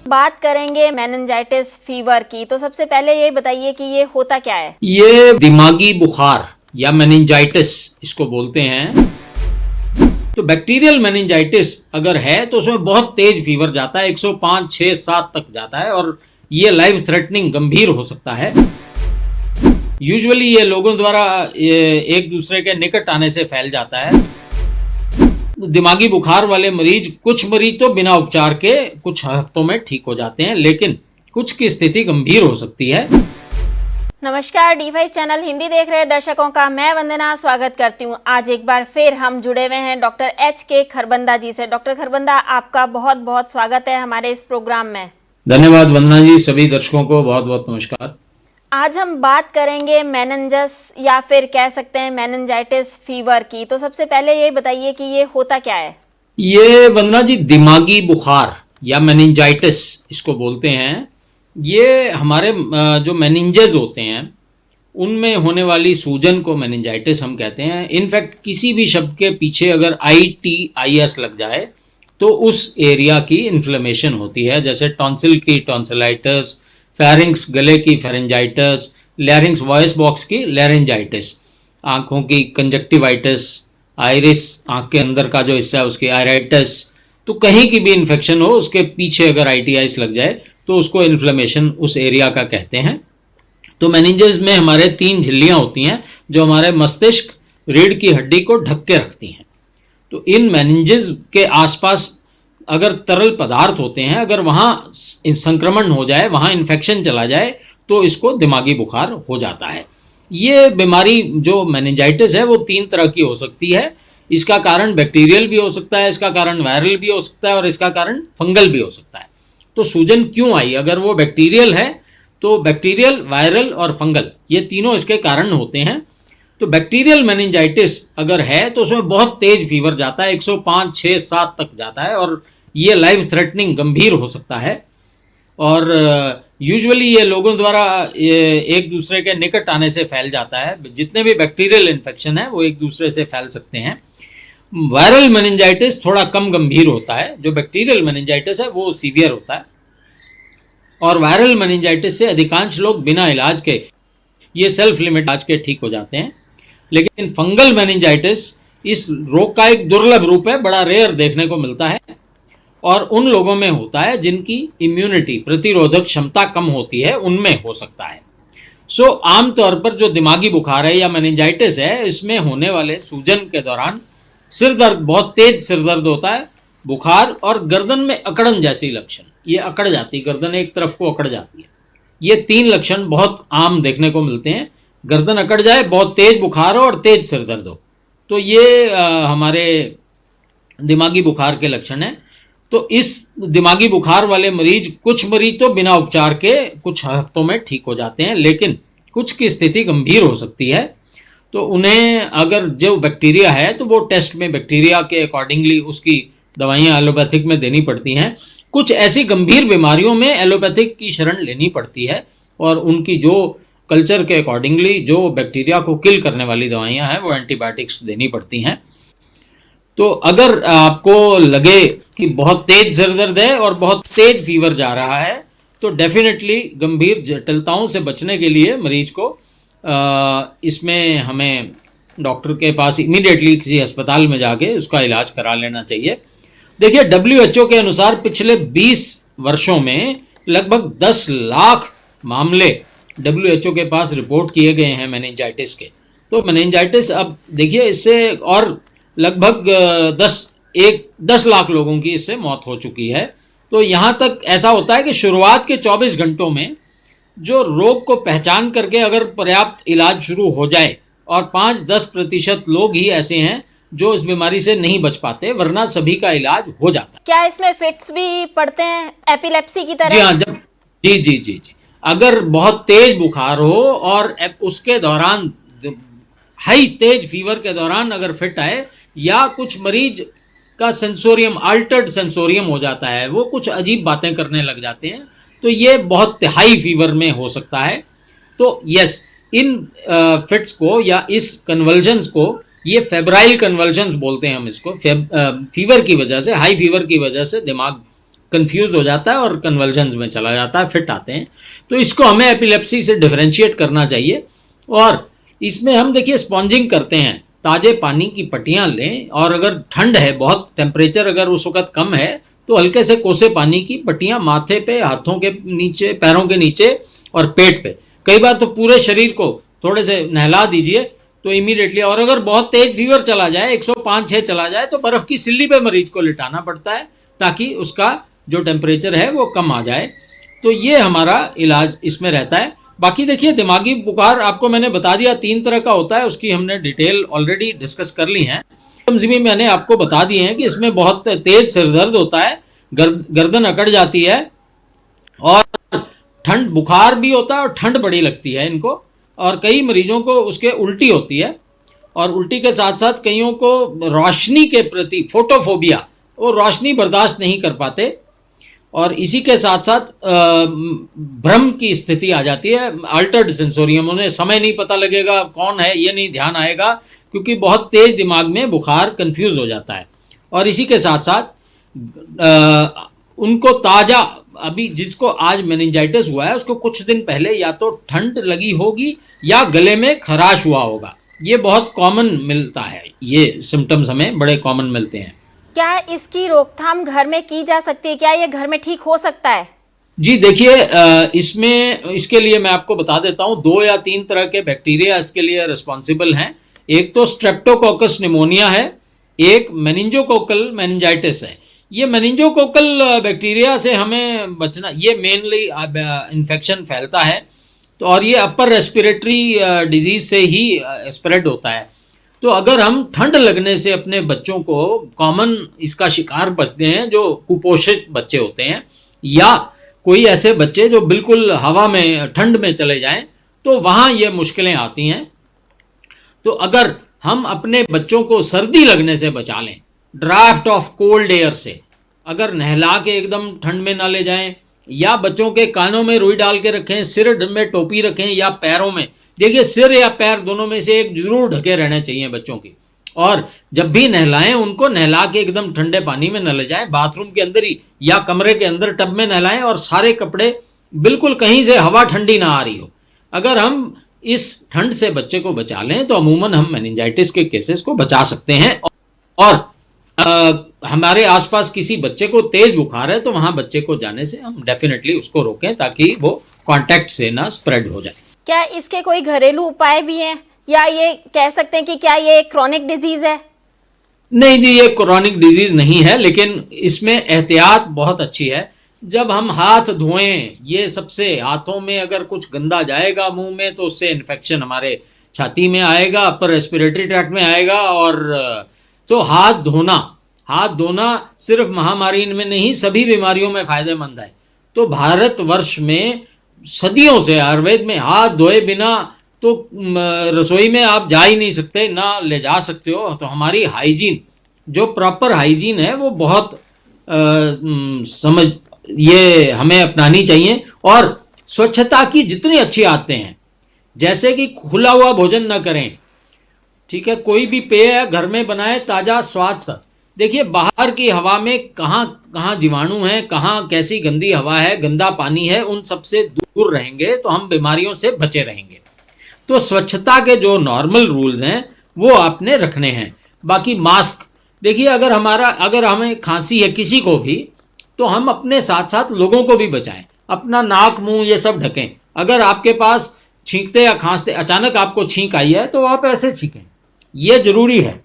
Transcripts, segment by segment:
बात करेंगे meningitis fever की। तो सबसे पहले ये बताइए कि ये होता क्या है। ये दिमागी बुखार या मेनिंजाइटिस इसको बोलते हैं। तो बैक्टीरियल मेनिंजाइटिस अगर है तो उसमें बहुत तेज फीवर जाता है, 105, 6, 7 तक जाता है और ये लाइफ थ्रेटनिंग गंभीर हो सकता है। यूजुअली ये लोगों द्वारा एक दूसरे के निकट आने से फैल जाता है। दिमागी बुखार वाले कुछ मरीज तो बिना उपचार के कुछ हफ्तों में ठीक हो जाते हैं, लेकिन कुछ की स्थिति गंभीर हो सकती है। नमस्कार, D5 चैनल हिंदी देख रहे दर्शकों का मैं वंदना स्वागत करती हूँ। आज एक बार फिर हम जुड़े हुए हैं डॉक्टर HK खरबंदा जी से। डॉक्टर खरबंदा, आपका बहुत बहुत स्वागत है हमारे इस प्रोग्राम में। धन्यवाद वंदना जी, सभी दर्शकों को बहुत बहुत नमस्कार। आज हम बात करेंगे मेनिंजस या फिर कह सकते हैं मेनिंजाइटिस फीवर की। तो सबसे पहले ये बताइए कि ये होता क्या है। ये वंदना जी दिमागी बुखार या मेनिंजाइटिस इसको बोलते हैं। ये हमारे जो मेनिंजेस होते हैं उनमें होने वाली सूजन को मेनिंजाइटिस हम कहते हैं। इनफैक्ट किसी भी शब्द के पीछे अगर ITIS लग जाए तो उस एरिया की इन्फ्लेमेशन होती है, जैसे टॉन्सिल की टॉन्सिलाइटिस, फेरिंग्स गले की फेरेंजाइटिस, लैरिंग्स वॉइस बॉक्स की लैरेंजाइटिस, आंखों की कंजक्टिवाइटिस, आइरिस आंख के अंदर का जो हिस्सा है उसकी आयराइटिस। तो कहीं की भी इन्फेक्शन हो उसके पीछे अगर ITIS लग जाए तो उसको इन्फ्लेमेशन उस एरिया का कहते हैं। तो मेनिंजेस में हमारे 3 झिल्लियां होती हैं जो हमारे मस्तिष्क रीढ़ की हड्डी को ढक के रखती हैं। तो इन मेनिंजेस के आसपास अगर तरल पदार्थ होते हैं, अगर वहां संक्रमण हो जाए, वहां इन्फेक्शन चला जाए तो इसको दिमागी बुखार हो जाता है। ये बीमारी जो मेनिंजाइटिस है वो 3 तरह की हो सकती है। इसका कारण बैक्टीरियल भी हो सकता है, इसका कारण वायरल भी हो सकता है और इसका कारण फंगल भी हो सकता है। तो सूजन क्यों आई? अगर वो बैक्टीरियल है तो बैक्टीरियल, वायरल और फंगल ये तीनों इसके कारण होते हैं। तो बैक्टीरियल मेनिंजाइटिस अगर है तो उसमें बहुत तेज फीवर जाता है, 105, 6, 7 तक जाता है और ये लाइफ थ्रेटनिंग गंभीर हो सकता है। और यूजुअली ये लोगों द्वारा एक दूसरे के निकट आने से फैल जाता है। जितने भी बैक्टीरियल इन्फेक्शन है वो एक दूसरे से फैल सकते हैं। वायरल मेनिंजाइटिस थोड़ा कम गंभीर होता है, जो बैक्टीरियल मेनिंजाइटिस है वो सीवियर होता है। और वायरल मेनिंजाइटिस से अधिकांश लोग बिना इलाज के, ये सेल्फ लिमिट इलाज के ठीक हो जाते हैं। लेकिन फंगल मेनिंजाइटिस इस रोग का एक दुर्लभ रूप है, बड़ा रेयर देखने को मिलता है और उन लोगों में होता है जिनकी इम्यूनिटी, प्रतिरोधक क्षमता कम होती है, उनमें हो सकता है। सो आमतौर पर जो दिमागी बुखार है या मेनिंजाइटिस है, इसमें होने वाले सूजन के दौरान सिर दर्द, बहुत तेज सिर दर्द होता है, बुखार और गर्दन में अकड़न जैसी लक्षण, ये अकड़ जाती, गर्दन एक तरफ को अकड़ जाती है। ये 3 लक्षण बहुत आम देखने को मिलते हैं। गर्दन अकड़ जाए, बहुत तेज बुखार हो और तेज सिर दर्द हो, तो ये हमारे दिमागी बुखार के लक्षण हैं। तो इस दिमागी बुखार वाले कुछ मरीज तो बिना उपचार के कुछ हफ्तों में ठीक हो जाते हैं, लेकिन कुछ की स्थिति गंभीर हो सकती है। तो उन्हें अगर जो बैक्टीरिया है तो वो टेस्ट में बैक्टीरिया के अकॉर्डिंगली उसकी दवाइयाँ एलोपैथिक में देनी पड़ती हैं। कुछ ऐसी गंभीर बीमारियों में एलोपैथिक की शरण लेनी पड़ती है और उनकी जो कल्चर के अकॉर्डिंगली जो बैक्टीरिया को किल करने वाली दवाइयाँ हैं वो एंटीबायोटिक्स देनी पड़ती हैं। तो अगर आपको लगे कि बहुत तेज सिर दर्द है और बहुत तेज फीवर जा रहा है तो डेफिनेटली गंभीर जटिलताओं से बचने के लिए मरीज को इसमें हमें डॉक्टर के पास इमीडिएटली किसी अस्पताल में जाके उसका इलाज करा लेना चाहिए। देखिए, WHO के अनुसार पिछले 20 वर्षों में लगभग 10 लाख मामले WHO के पास रिपोर्ट किए गए हैं मेनिंजाइटिस के। तो मेनिंजाइटिस, अब देखिए, इससे और लगभग 10 लाख लोगों की इससे मौत हो चुकी है। तो यहाँ तक ऐसा होता है कि शुरुआत के 24 घंटों में जो रोग को पहचान करके अगर पर्याप्त इलाज शुरू हो जाए, और 5-10% लोग ही ऐसे हैं जो इस बीमारी से नहीं बच पाते, वरना सभी का इलाज हो जाता है। क्या इसमें फिट्स भी पड़ते हैं एपिलेप्सी की तरह? जी हाँ, जब जी, अगर बहुत तेज बुखार हो और उसके दौरान हाई तेज फीवर के दौरान अगर फिट आए, या कुछ मरीज का सेंसोरियम, अल्टर्ड सेंसोरियम हो जाता है, वो कुछ अजीब बातें करने लग जाते हैं, तो ये बहुत हाई फीवर में हो सकता है। तो यस, इन फिट्स को या इस कन्वल्जन्स को, ये फेब्राइल कन्वल्जन्स बोलते हैं हम इसको, फीवर की वजह से, हाई फीवर की वजह से दिमाग कंफ्यूज हो जाता है और कन्वल्जन्स में चला जाता है, फिट आते हैं। तो इसको हमें एपिलेप्सी से डिफरेंशिएट करना चाहिए। और इसमें हम देखिए स्पॉन्जिंग करते हैं, ताजे पानी की पट्टियां लें, और अगर ठंड है, बहुत टेम्परेचर अगर उस वक्त कम है, तो हल्के से कोसे पानी की पट्टियां माथे पे, हाथों के नीचे, पैरों के नीचे और पेट पे, कई बार तो पूरे शरीर को थोड़े से नहला दीजिए तो इमीडिएटली। और अगर बहुत तेज फीवर चला जाए, 105-6 चला जाए, तो बर्फ की सिल्ली पे मरीज को लिटाना पड़ता है ताकि उसका जो टेम्परेचर है वो कम आ जाए। तो ये हमारा इलाज इसमें रहता है। बाकी देखिए दिमागी बुखार आपको मैंने बता दिया 3 तरह का होता है, उसकी हमने डिटेल ऑलरेडी डिस्कस कर ली है। सिम्टम्स मैंने आपको बता दिए हैं कि इसमें बहुत तेज सिरदर्द होता है, गर्दन अकड़ जाती है, और ठंड बुखार भी होता है और ठंड बड़ी लगती है इनको, और कई मरीजों को उसके उल्टी होती है, और उल्टी के साथ साथ कईयों को रोशनी के प्रति फोटोफोबिया, वो रोशनी बर्दाश्त नहीं कर पाते, और इसी के साथ साथ भ्रम की स्थिति आ जाती है, अल्टर्ड सेंसोरियम, उन्हें समय नहीं पता लगेगा कौन है, ये नहीं ध्यान आएगा, क्योंकि बहुत तेज दिमाग में बुखार कंफ्यूज हो जाता है। और इसी के साथ साथ उनको ताजा, अभी जिसको आज मेनिंजाइटिस हुआ है उसको कुछ दिन पहले या तो ठंड लगी होगी या गले में खराश हुआ होगा। ये बहुत कॉमन मिलता है, ये सिम्टम्स हमें बड़े कॉमन मिलते हैं। क्या इसकी रोकथाम घर में की जा सकती है? क्या ये घर में ठीक हो सकता है? जी देखिए, इसके लिए मैं आपको बता देता हूँ, 2 या 3 तरह के बैक्टीरिया इसके लिए रिस्पॉन्सिबल हैं। एक तो स्ट्रेप्टोकोकस निमोनिया है, एक मेनिंजोकोकल मेनिंजाइटिस है। ये मेनिंजोकोकल बैक्टीरिया से हमें बचना, ये मेनली इन्फेक्शन फैलता है, तो और ये अपर रेस्पिरेटरी डिजीज से ही स्प्रेड होता है। तो अगर हम ठंड लगने से अपने बच्चों को, कॉमन इसका शिकार बचते हैं जो कुपोषित बच्चे होते हैं, या कोई ऐसे बच्चे जो बिल्कुल हवा में ठंड में चले जाएं, तो वहाँ ये मुश्किलें आती हैं। तो अगर हम अपने बच्चों को सर्दी लगने से बचा लें, ड्राफ्ट ऑफ कोल्ड एयर से, अगर नहला के एकदम ठंड में ना ले जाएं, या बच्चों के कानों में रुई डाल के रखें, सिर में टोपी रखें, या पैरों में, देखिए सिर या पैर दोनों में से एक जरूर ढके रहने चाहिए बच्चों की। और जब भी नहलाएं उनको नहला के एकदम ठंडे पानी में न ले जाएं, बाथरूम के अंदर ही या कमरे के अंदर टब में नहलाएं, और सारे कपड़े बिल्कुल कहीं से हवा ठंडी ना आ रही हो। अगर हम इस ठंड से बच्चे को बचा लें तो अमूमन हम मेनिंजाइटिस के केसेस को बचा सकते हैं। और हमारे आसपास किसी बच्चे को तेज बुखार है तो वहां बच्चे को जाने से हम डेफिनेटली उसको रोकें ताकि वो कांटेक्ट से ना स्प्रेड हो जाए। क्या इसके कोई घरेलू उपाय भी हैं, या ये कह सकते हैं कि क्या ये क्रॉनिक डिजीज है? नहीं जी, ये क्रॉनिक डिजीज नहीं है, लेकिन इसमें एहतियात बहुत अच्छी है। जब हम हाथ धोएं, ये सबसे, हाथों में अगर कुछ गंदा जाएगा मुंह में तो उससे इन्फेक्शन हमारे छाती में आएगा, अपर रेस्पिरेटरी ट्रैक्ट में आएगा। और तो हाथ धोना सिर्फ महामारी में नहीं, सभी बीमारियों में फायदेमंद है। तो भारतवर्ष में सदियों से आयुर्वेद में हाथ धोए बिना तो रसोई में आप जा ही नहीं सकते, ना ले जा सकते हो। तो हमारी हाइजीन, जो प्रॉपर हाइजीन है, वो बहुत ये हमें अपनानी चाहिए। और स्वच्छता की जितनी अच्छी आदतें हैं, जैसे कि खुला हुआ भोजन न करें, ठीक है, कोई भी पेय है घर में बनाए, ताजा स्वाद सा। देखिए बाहर की हवा में कहाँ कहाँ जीवाणु हैं, कहाँ कैसी गंदी हवा है, गंदा पानी है, उन सबसे दूर रहेंगे तो हम बीमारियों से बचे रहेंगे। तो स्वच्छता के जो नॉर्मल रूल्स हैं वो आपने रखने हैं। बाकी मास्क, देखिए अगर हमें खांसी है किसी को भी, तो हम अपने साथ साथ लोगों को भी बचाएं, अपना नाक मुंह ये सब ढकें। अगर आपके पास छींकते या खांसते अचानक आपको छींक आई है तो आप ऐसे छींकें, ये जरूरी है।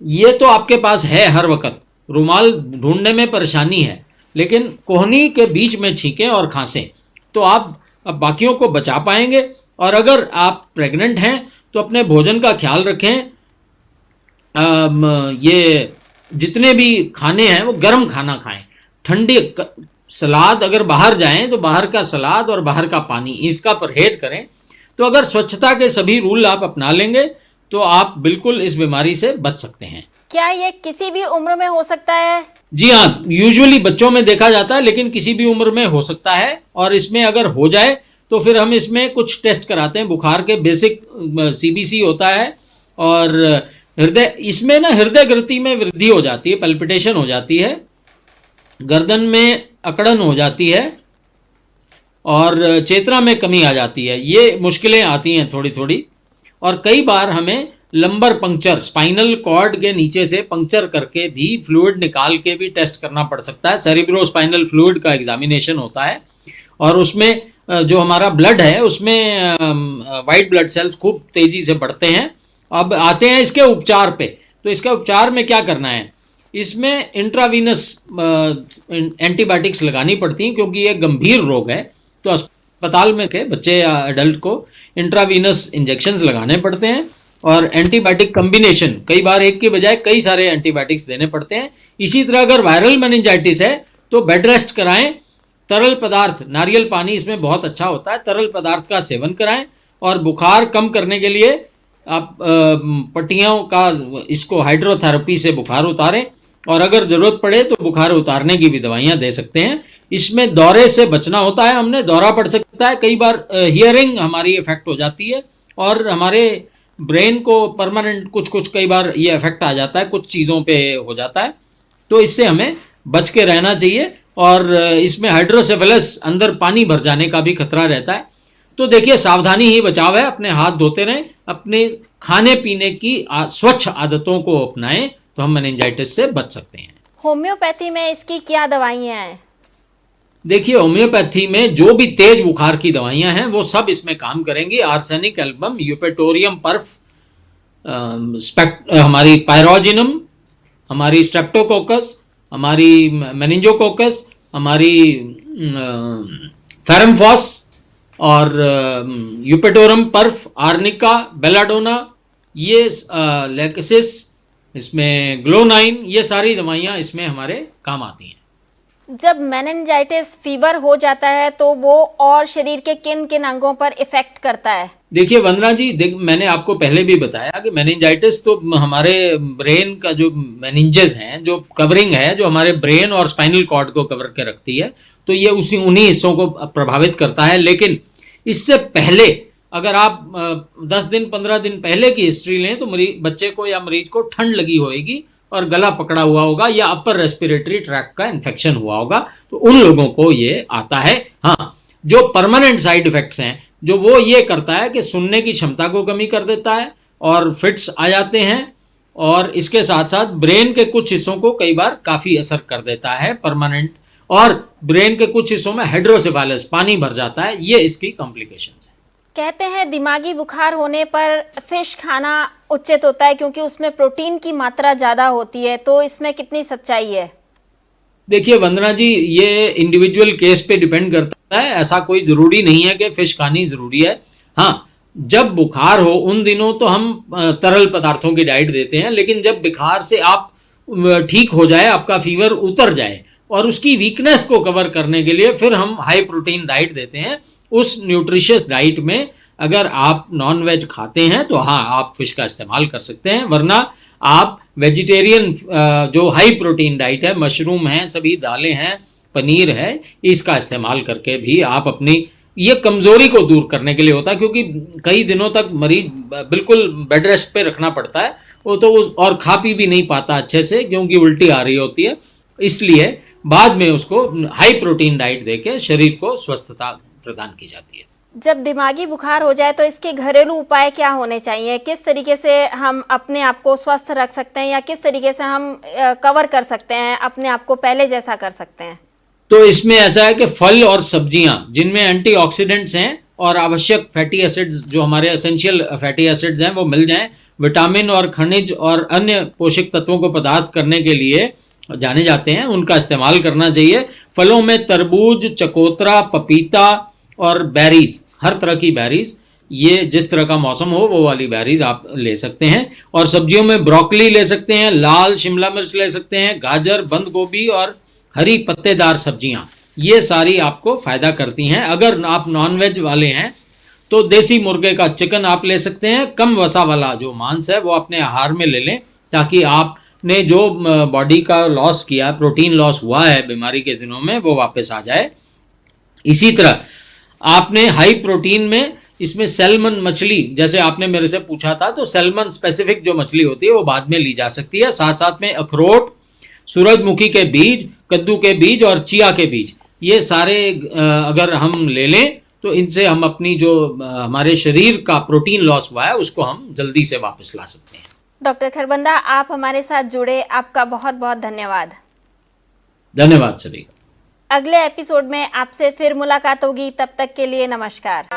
ये तो आपके पास है हर वक्त, रुमाल ढूंढने में परेशानी है, लेकिन कोहनी के बीच में छींकें और खांसें तो आप अब बाकियों को बचा पाएंगे। और अगर आप प्रेग्नेंट हैं तो अपने भोजन का ख्याल रखें। ये जितने भी खाने हैं वो गर्म खाना खाएं, ठंडी सलाद, अगर बाहर जाएं तो बाहर का सलाद और बाहर का पानी, इसका परहेज करें। तो अगर स्वच्छता के सभी रूल आप अपना लेंगे तो आप बिल्कुल इस बीमारी से बच सकते हैं। क्या ये किसी भी उम्र में हो सकता है? जी हाँ, यूजुअली बच्चों में देखा जाता है, लेकिन किसी भी उम्र में हो सकता है। और इसमें अगर हो जाए तो फिर हम इसमें कुछ टेस्ट कराते हैं, बुखार के बेसिक CBC होता है, और इसमें ना हृदय गति में वृद्धि हो जाती है, पल्पिटेशन हो जाती है, गर्दन में अकड़न हो जाती है और चेतना में कमी आ जाती है। ये मुश्किलें आती हैं थोड़ी थोड़ी, और कई बार हमें लंबर पंक्चर, स्पाइनल कॉर्ड के नीचे से पंक्चर करके भी, फ्लूइड निकाल के भी टेस्ट करना पड़ सकता है। सेरिब्रो स्पाइनल फ्लूइड का एग्जामिनेशन होता है और उसमें जो हमारा ब्लड है उसमें वाइट ब्लड सेल्स खूब तेजी से बढ़ते हैं। अब आते हैं इसके उपचार पे। तो इसके उपचार में क्या करना है, इसमें इंट्रावीनस एंटीबायोटिक्स लगानी पड़ती हैं क्योंकि ये गंभीर रोग है। तो अस्पताल में के बच्चे या एडल्ट को इंट्रावीनस इंजेक्शंस लगाने पड़ते हैं और एंटीबायोटिक कॉम्बिनेशन, कई बार एक के बजाय कई सारे एंटीबायोटिक्स देने पड़ते हैं। इसी तरह अगर वायरल मेनिंजाइटिस है तो बेड रेस्ट कराएं, तरल पदार्थ, नारियल पानी इसमें बहुत अच्छा होता है, तरल पदार्थ का सेवन कराएं और बुखार कम करने के लिए आप पट्टियों का इसको हाइड्रोथेरेपी से बुखार उतारें और अगर जरूरत पड़े तो बुखार उतारने की भी दवाइयां दे सकते हैं। इसमें दौरे से बचना होता है, हमने दौरा पड़ सकता है, कई बार हियरिंग हमारी इफेक्ट हो जाती है और हमारे ब्रेन को परमानेंट कुछ कई बार ये इफेक्ट आ जाता है, कुछ चीज़ों पे हो जाता है। तो इससे हमें बच के रहना चाहिए और इसमें हाइड्रोसेफेलस, अंदर पानी भर जाने का भी खतरा रहता है। तो देखिए, सावधानी ही बचाव है, अपने हाथ धोते रहें, अपने खाने पीने की स्वच्छ आदतों को अपनाएं तो हम मेनिंजाइटिस से बच सकते हैं। होम्योपैथी में इसकी क्या दवाइयाँ हैं? देखिए, होम्योपैथी में जो भी तेज बुखार की दवाइयां हैं वो सब इसमें काम करेंगी। आर्सेनिक एल्बम, यूपेटोरियम पर्फ, हमारी पायरोजिनम, हमारी स्ट्रेप्टोकोकस, हमारी मेनिंजोकोकस, हमारी फेरमफॉस और यूपेटोरम पर्फ, आर्निका, बेलाडोना, ये लेक्सिस, इसमें ग्लोनाइन, ये सारी दवाइयां इसमें हमारे काम आती हैं। जब मेनिंजाइटिस फीवर हो जाता है तो वो और शरीर के किन किन अंगों पर इफेक्ट करता है? देखिए वंदना जी, मैंने आपको पहले भी बताया कि मेनिंजाइटिस तो हमारे ब्रेन का जो मेनिंजेस हैं, जो कवरिंग है, जो हमारे ब्रेन और स्पाइनल कॉर्ड को कवर के रखती है, तो ये उन्हीं हिस्सों को प्रभावित करता है। लेकिन इससे पहले अगर आप 10 दिन 15 दिन पहले की हिस्ट्री लें तो बच्चे को या मरीज को ठंड लगी होगी और गला पकड़ा हुआ होगा या अपर रेस्पिरेटरी ट्रैक्ट का इन्फेक्शन हुआ होगा, तो उन लोगों को ये आता है। हाँ, जो परमानेंट साइड इफेक्ट्स हैं, जो वो ये करता है कि सुनने की क्षमता को कमी कर देता है और फिट्स आ जाते हैं और इसके साथ साथ ब्रेन के कुछ हिस्सों को कई बार काफी असर कर देता है परमानेंट, और ब्रेन के कुछ हिस्सों में हाइड्रोसेफेलस, पानी भर जाता है। ये इसकी कॉम्प्लिकेशंस है। कहते हैं दिमागी बुखार होने पर फिश खाना उचित होता है क्योंकि उसमें प्रोटीन की मात्रा ज़्यादा होती है, तो इसमें कितनी सच्चाई है? देखिए वंदना जी, ये इंडिविजुअल केस पे डिपेंड करता है, ऐसा कोई ज़रूरी नहीं है कि फिश खानी ज़रूरी है। हाँ, जब बुखार हो उन दिनों तो हम तरल पदार्थों की डाइट देते हैं, लेकिन जब बुखार से आप ठीक हो जाए, आपका फीवर उतर जाए और उसकी वीकनेस को कवर करने के लिए फिर हम हाई प्रोटीन डाइट देते हैं। उस न्यूट्रिशियस डाइट में अगर आप नॉन वेज खाते हैं तो हाँ, आप फिश का इस्तेमाल कर सकते हैं, वरना आप वेजिटेरियन जो हाई प्रोटीन डाइट है, मशरूम है, सभी दालें हैं, पनीर है, इसका इस्तेमाल करके भी आप अपनी ये कमजोरी को दूर करने के लिए होता है, क्योंकि कई दिनों तक मरीज बिल्कुल बेड रेस्ट पे रखना पड़ता है, वो तो और खा पी भी नहीं पाता अच्छे से क्योंकि उल्टी आ रही होती है। इसलिए बाद में उसको हाई प्रोटीन डाइट देके शरीर को स्वस्थता प्रदान की जाती है। जब दिमागी बुखार हो जाए तो इसके घरेलू उपाय क्या होने चाहिए? किस तरीके से हम अपने आप को स्वस्थ रख सकते हैं या किस तरीके से हम कवर कर सकते हैं, अपने आप को पहले जैसा कर सकते हैं? तो इसमें ऐसा है कि फल और सब्जियां जिनमें एंटीऑक्सीडेंट्स हैं और आवश्यक फैटी एसिड्स, जो हमारे एसेंशियल फैटी एसिड्स हैं, वो मिल जाएं, विटामिन और खनिज और अन्य पोषक तत्वों को पदार्थ करने के लिए जाने जाते हैं, उनका इस्तेमाल करना चाहिए। फलों में तरबूज, चकोतरा, पपीता और बेरीज, हर तरह की बेरीज, ये जिस तरह का मौसम हो वो वाली बेरीज आप ले सकते हैं। और सब्जियों में ब्रोकली ले सकते हैं, लाल शिमला मिर्च ले सकते हैं, गाजर, बंद गोभी और हरी पत्तेदार सब्जियां, ये सारी आपको फायदा करती हैं। अगर आप नॉनवेज वाले हैं तो देसी मुर्गे का चिकन आप ले सकते हैं। कम वसा वाला जो मांस है वो अपने आहार में ले लें, ताकि आपने जो बॉडी का लॉस किया, प्रोटीन लॉस हुआ है बीमारी के दिनों में, वो वापस आ जाए। इसी तरह आपने हाई प्रोटीन में इसमें सैल्मन मछली, जैसे आपने मेरे से पूछा था, तो सैल्मन स्पेसिफिक जो मछली होती है वो बाद में ली जा सकती है। साथ साथ में अखरोट, सूरजमुखी के बीज, कद्दू के बीज और चिया के बीज, ये सारे अगर हम ले लें तो इनसे हम अपनी जो हमारे शरीर का प्रोटीन लॉस हुआ है उसको हम जल्दी से वापस ला सकते हैं। डॉक्टर खरबंदा, आप हमारे साथ जुड़े, आपका बहुत बहुत धन्यवाद। धन्यवाद सभी का। अगले एपिसोड में आपसे फिर मुलाकात होगी, तब तक के लिए नमस्कार।